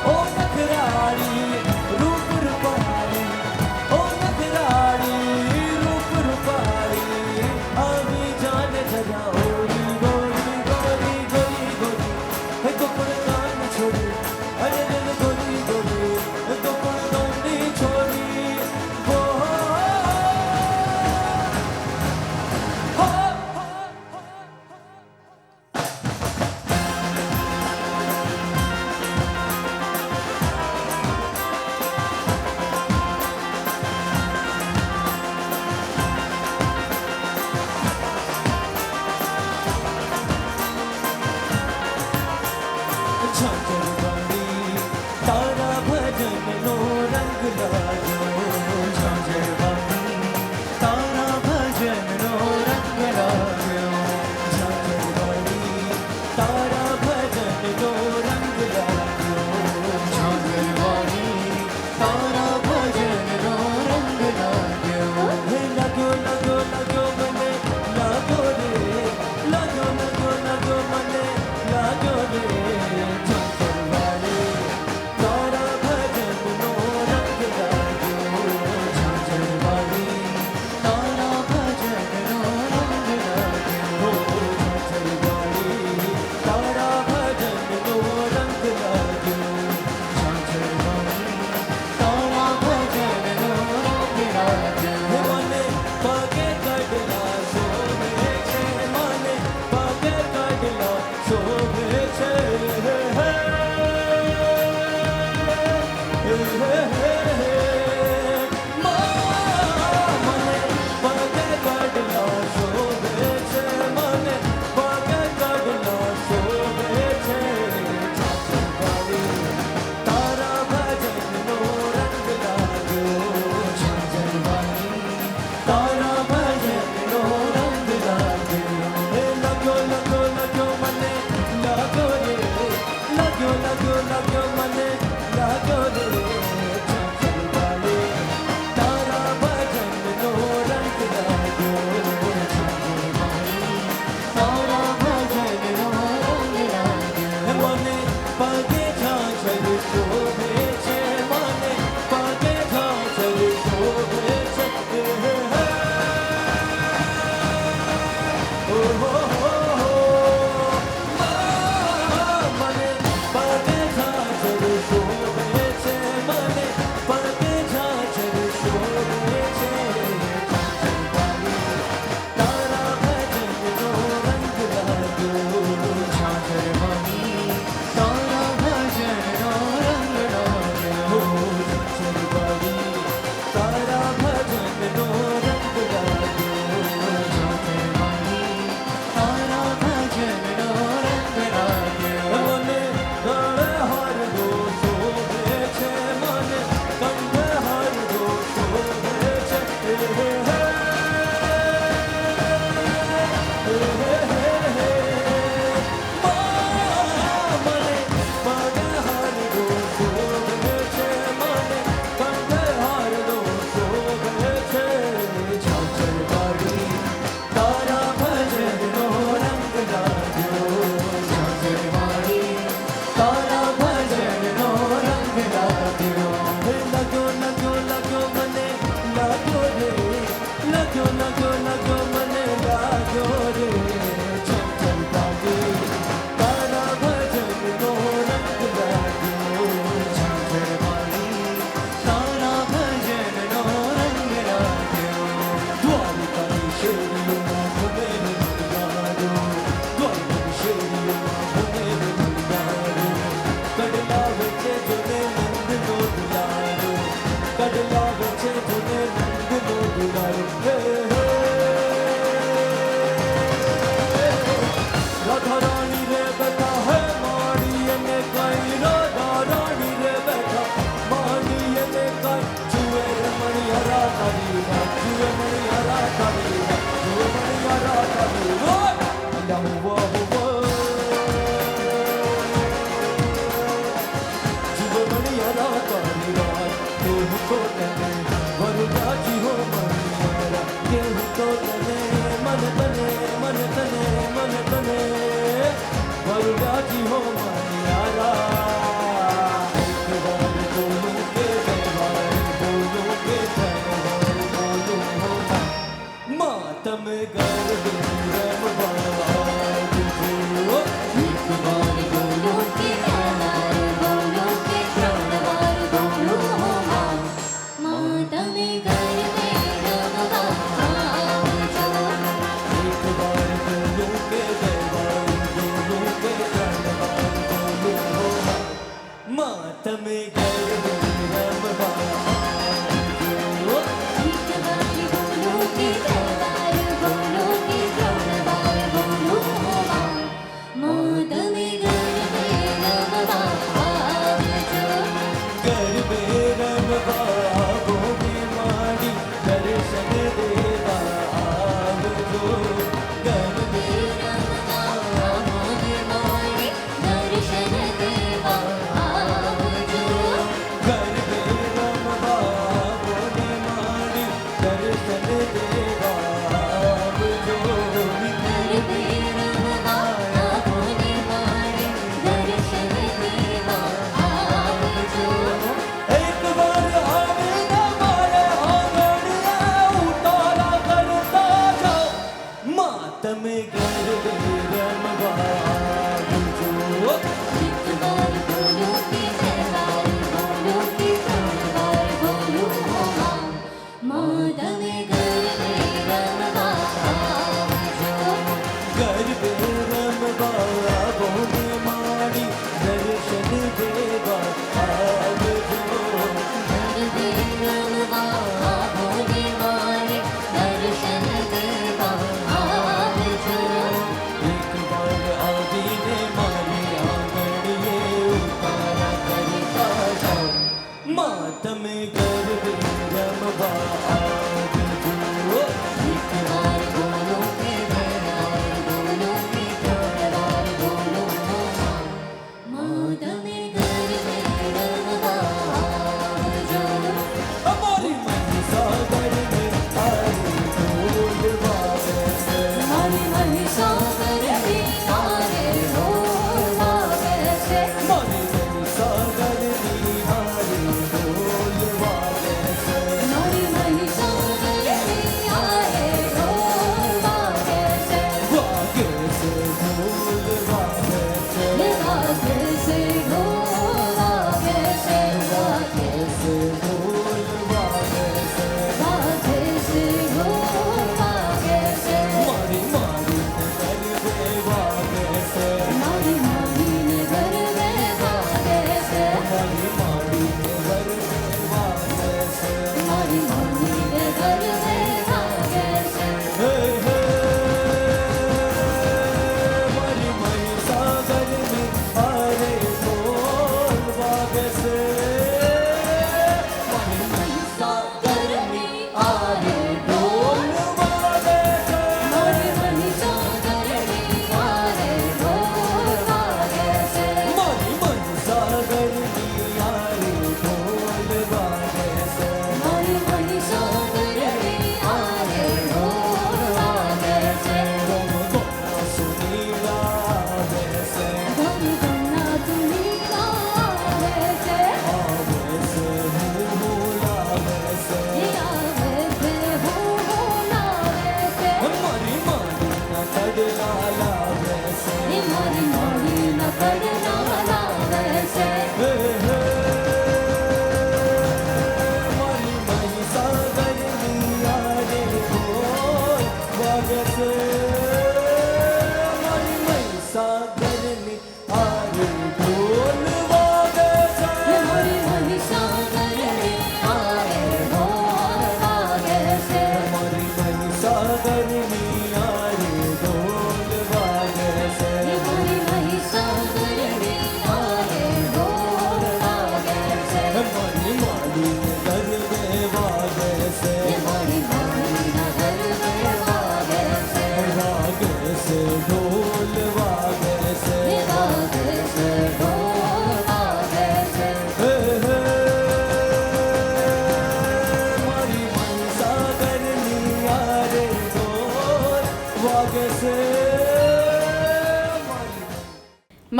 ઓ નખરાળી રૂપ રૂપાળી ઓ નખરાળી રૂપ રૂપાળી આવી જાને જરા ઓરી ગોરી ગોરી ગોરી ગોરી હે કોપણ કાન છોડી અરે રે ગોરી ગોરી હે કોપણ કાનની છોડી ઓ ઝાંઝરવાણી તારા ભજનનો રંગ લાગ્યો ઝાંઝરવાણી તારા ભજનનો રંગ લાગ્યો ઝાંઝરવાણી તારા ભજનનો રંગ લાગ્યો ઝાંઝરવાણી તારા ભજનનો રંગ લાગ્યો હે લાગ્યો લાગ્યો લાગ્યો મને લાગ્યો રે લાગ્યો લાગ્યો લાગ્યો મને લાગ્યો રે ઝાંઝરવાણી તારા ભજનનો રંગ લાગ્યો ઝાંઝરવાણી તારા ભજનનો રંગ લાગ્યો ઝાંઝરવાણી તારા ભજનનો રંગ લાગ્યો ઝાંઝરવાણી તારા ભજનનો રંગ લાગ્યો મને પગે કડલા શોભે છે મને પગે કડલા શોભે છે હે હે મને પગે કડલા શોભે છે મને પગે કડલા શોભે છે ઝાંઝરવાણી તારા ભજનનો રંગ લાગ્યો ઝાંઝરવાણી તારા ભજનનો રંગ લાગ્યો હે લાગ્યો લાગ્યો લાગ્યો મને લાગ્યો રે લાગ્યો લાગ્યો લાગ્યો મને લાગ્યો રે ઝાંઝરવાણી તારા ભજનનો રંગ લાગ્યો ઝાંઝરવાણી તારા ભજનનો રંગ લાગ્યો મને પગે ઝાંઝર શોભે છે મને પગે ઝાંઝર શોભે છે હે હે હે. ઓ હો હો હો મને પગે ઝાંઝર मेरी हो मानियारा एक बार बोलूं के दरबार बोलूं के दरबार बोलूं हो मातम गर्द रम बाज जो एक बार बोलो के दरबार बोलो के दरबार बोलो हो मातम गर्द रम बाज जो एक बार बोलूं के दरबार बोलूं के दरबार बोलूं हो मातम गर्द रम बाज जो एक बार बोलो के दरबार बोलो के दरबार बोलो हो मातम गर्द रम बाज जो कर बेरम बाबों में माड़ी दर्शन देवा आव जो कर दर्शन देवा आप जो कर बेरम बाबों में माड़ी दर्शन देवा आव जो कर बेरम बाबा बोले मारे दर्शन देवा आप जो एक बार आवे ना मारे आंगणिया उतारा करता जाओ मातम कर बेरम बाबू जो एक बार बोलो के दरबार बोलो के दरबार बोलो हो मातम कर बेरम बाबा जो कर बेरम बाबों में माड़ी दर्शन देवा आव जो कर बेरम बाबा बोले मारे दर्शन देवा आप जो एक बार आदि ने मारी आंगणिए उतारा करता जाओ मातम कर बेरम बाबू जो एक बार बोलो के दरबार बोलो के दरबार बोलो हो मातम कर बेरम बाज जो हमारी मन सागर में आए ढोल बाजे से हमारी महिषासुर भी आए ढोल कैसे हमारी मन सागर में आए ढोल बाजे से हमारी महिषासुर भी आए ढोल कैसे बागे से ढोल बाजे से बागे से ढोल कैसे बागे से ढोल बाजे से बागे से ढोल कैसे मारी मारी नगर में बागे से मारी मारी नगर में भागे से मारी मारी नगर में बागे से मारी मारी नगर में भागे से हे हे मारी मई सागर में आरे ढोल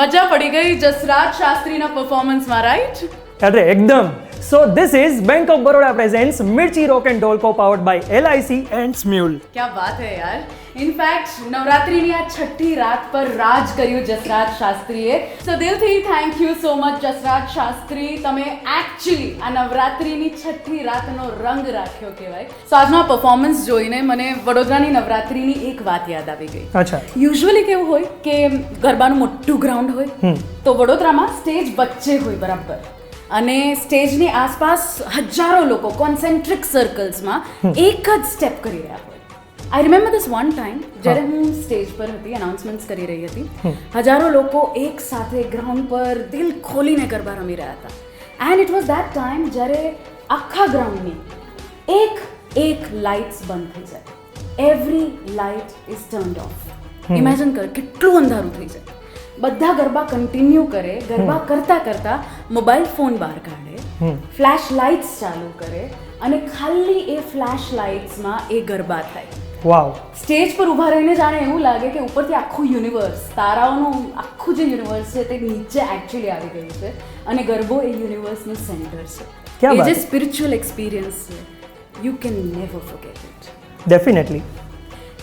મજા પડી ગઈ જસરાજ શાસ્ત્રીના પરફોર્મન્સમાં, રાઈટ? અરે એકદમ. So this is Bank of Baroda presents Mirchi rock and roll co powered by LIC and Smule. ક્યા વાત હે યાર. ઇનફેક્ટ નવરાત્રિની આ છઠ્ઠી રાત પર રાજ કર્યું જસરાજ શાસ્ત્રીએ. સો દિલથી thank you so much Jasraj Shastri. તમે એકચ્યુઅલી આ નવરાત્રિની છઠ્ઠી રાતનો રંગ રાખ્યો કહેવાય. સો આજનો પરફોર્મન્સ જોઈને મને વડોદરાની નવરાત્રિની એક વાત યાદ આવી ગઈ. અચ્છા. યુઝ્યુઅલી કેવું હોય કે ગરબાનું મોટું ગ્રાઉન્ડ હોય તો વડોદરામાં સ્ટેજ વચ્ચે હોય બરાબર, અને સ્ટેજની આસપાસ હજારો લોકો કોન્સેન્ટ્રિક સર્કલ્સમાં એક જ સ્ટેપ કરી રહ્યા હોય. I remember this one time જ્યારે હું સ્ટેજ પર હતી, અનાઉન્સમેન્ટ્સ કરી રહી હતી, હજારો લોકો એક સાથે ગ્રાઉન્ડ પર દિલ ખોલીને ગરબા રમી રહ્યા હતા. And it was that time જ્યારે આખા ગ્રાઉન્ડની એક લાઇટ્સ બંધ થઈ જાય. Every light is turned off. Imagine કર કેટલું અંધારું થઈ જાય. બધા ગરબા કન્ટિન્યુ કરે, ગરબા કરતા કરતા મોબાઈલ ફોન બહાર કાઢે, ફ્લેશ લાઇટ્સ ચાલુ કરે અને ખાલી એ ફ્લેશ લાઇટ્સમાં એ ગરબા થાય. વાવ. સ્ટેજ પર ઊભા રહીને જાણે એવું લાગે કે ઉપરથી આખું યુનિવર્સ, તારાઓનું આખું જે યુનિવર્સ છે તે નીચે એકચ્યુઅલી આવી ગયું છે અને ગરબો એ યુનિવર્સનું સેન્ટર છે. ક્યા એ બાત જે હે. સ્પિરિચ્યુઅલ એક્સપિરિયન્સ છે, you can never forget it. Definitely.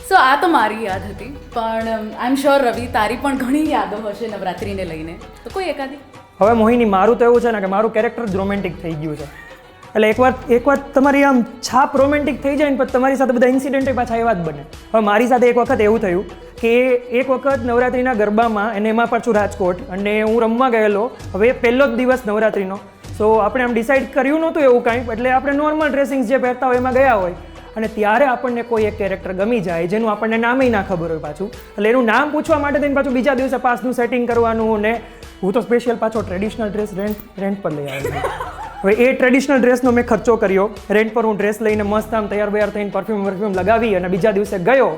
So આ તો મારી યાદ હતી, પણ આઈ એમ શ્યોર રવિ તારી પણ ઘણી યાદો હશે નવરાત્રિને લઈને, તો કોઈ એકાદી? હવે મોહિની, મારું તો એવું છે ને કે મારું કેરેક્ટર જ રોમેન્ટિક થઈ ગયું છે. એટલે એકવાર તમારી આમ છાપ રોમેન્ટિક થઈ જાય ને પછી તમારી સાથે બધા ઇન્સિડન્ટ પાછા એવા જ બને. હવે મારી સાથે એક વખત એવું થયું કે એક વખત નવરાત્રિના ગરબામાં, અને એમાં પાછું રાજકોટ, અને હું રમવા ગયેલો. હવે પહેલો જ દિવસ નવરાત્રિનો, સો આપણે આમ ડિસાઇડ કર્યું નહોતું એવું કાંઈ, એટલે આપણે નોર્મલ ડ્રેસિંગ જે પહેરતા હોય એમાં ગયા હોય, અને ત્યારે આપણને કોઈ એક કેરેક્ટર ગમી જાય જેનું આપણને નામે ના ખબર હોય પાછું. એટલે એનું નામ પૂછવા માટે થઈને પાછું બીજા દિવસે પાસનું સેટિંગ કરવાનું, ને હું તો સ્પેશિયલ પાછો ટ્રેડિશનલ ડ્રેસ રેન્ટ પર લઈ આવ્યો. હવે એ ટ્રેડિશનલ ડ્રેસનો મેં ખર્ચો કર્યો. રેન્ટ પર હું ડ્રેસ લઈને મસ્ત આમ તૈયાર બૈયાર થઈને પરફ્યુમ લગાવી અને બીજા દિવસે ગયો,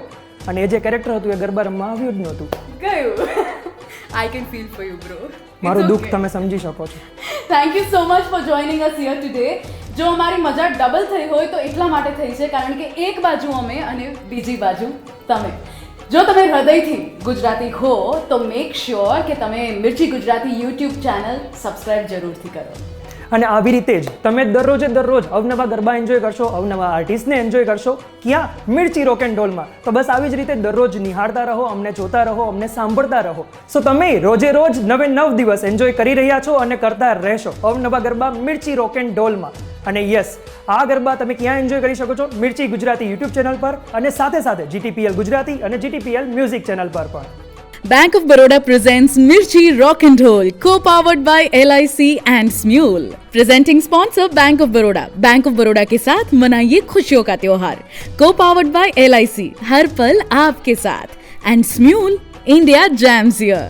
અને એ જે કેરેક્ટર હતું એ ગરબા રમવા આવ્યું જ નહોતું. ગયું. I can feel for you bro. મારું દુઃખ તમે સમજી શકો છો. Thank you so much for joining us here today. જો અમારી મજા ડબલ થઈ હોય તો એટલા માટે થઈ છે કારણ કે એક બાજુ અમે અને બીજી બાજુ તમે. જો તમે હૃદયથી ગુજરાતી હો તો મેક શ્યોર કે તમે મિર્ચી ગુજરાતી યુટ્યુબ ચેનલ સબસ્ક્રાઇબ જરૂરથી કરો. અને આવી રીતે જ તમે દરરોજ અવનવા ગરબા એન્જોય કરશો, અવનવા આર્ટિસ્ટને એન્જોય કરશો. ક્યાં? મિર્ચી રોક એન્ડ ડોલમાં. તો બસ આવી જ રીતે દરરોજ નિહાળતા રહો, અમને જોતા રહો, અમને સાંભળતા રહો. સો તમે રોજે રોજ 9 દિવસ એન્જોય કરી રહ્યા છો અને કરતા રહેશો અવનવા ગરબા મિર્ચી રોક એન્ડ ડોલમાં. અને યસ, આ ગરબા તમે ક્યાં એન્જોય કરી શકો છો? મિર્ચી ગુજરાતી યુટ્યુબ ચેનલ પર, અને સાથે GTPL ગુજરાતી અને GTPL મ્યુઝિક ચેનલ પર પણ. Bank of Baroda presents Mirchi Rock and Roll, co-powered by LIC and Smule. Presenting sponsor Bank of Baroda. Bank of Baroda के साथ मनाइए खुशियों का त्योहार. Co-powered by LIC, हर पल आपके साथ. And Smule, India Jams Here.